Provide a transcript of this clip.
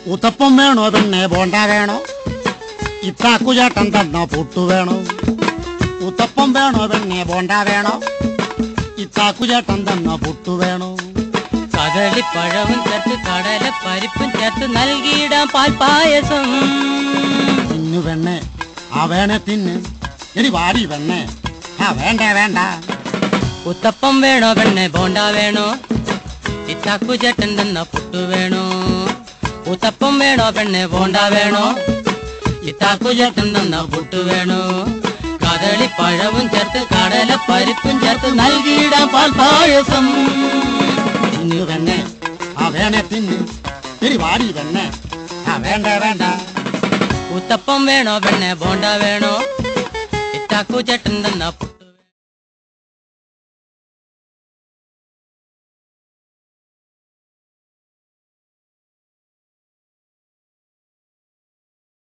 ഉത്തപ്പം വേണോ പിന്നെ ബോണ്ട വേണോ? ഇത്താക്കുചേട്ടൻ തന്ന പുട്ടു വേണോ? ഉത്തപ്പം വേണോ പിന്നെ ബോണ്ട വേണോ? ഇത്താക്കുചേട്ടൻ തന്ന പുട്ടു വേണോ? കദളിപ്പഴവും ചേർത്ത് കടല പരിപ്പും ചേർത്ത് നൽകിയിടാം പാൽപ്പായസം. തിന്നു വെണ്ണേ, ആ വേണേ തിന്ന്. എടി വാരി വെണ്ണേ, ആ വേണ്ട വേണ്ട. ഉത്തപ്പം വേണോ പെണ്ണെ ബോണ്ട വേണോ? ഇത്താക്കുചേട്ടൻ തന്ന പുട്ടു വേണോ? ഉത്തപ്പം വേണോ പെണ്ണെ ബോണ്ട വേണോ? ഇത്താക്കുചേട്ടൻ തന്ന പുട്ടു വേണോ? കദളിപ്പഴവും ചേർത്ത് കടല പരിപ്പും ചേർത്ത് നൽകിയിടാം പാൽപ്പായസം. തിന്നു വെണ്ണേ, ആ വേണേ തിന്ന്. എടി വാരി വെണ്ണേ, ആ വേണ്ട വേണ്ട. ഉത്തപ്പം വേണോ പെണ്ണെ ബോണ്ട വേണോ? ഇത്താക്കുചേട്ടൻ തന്ന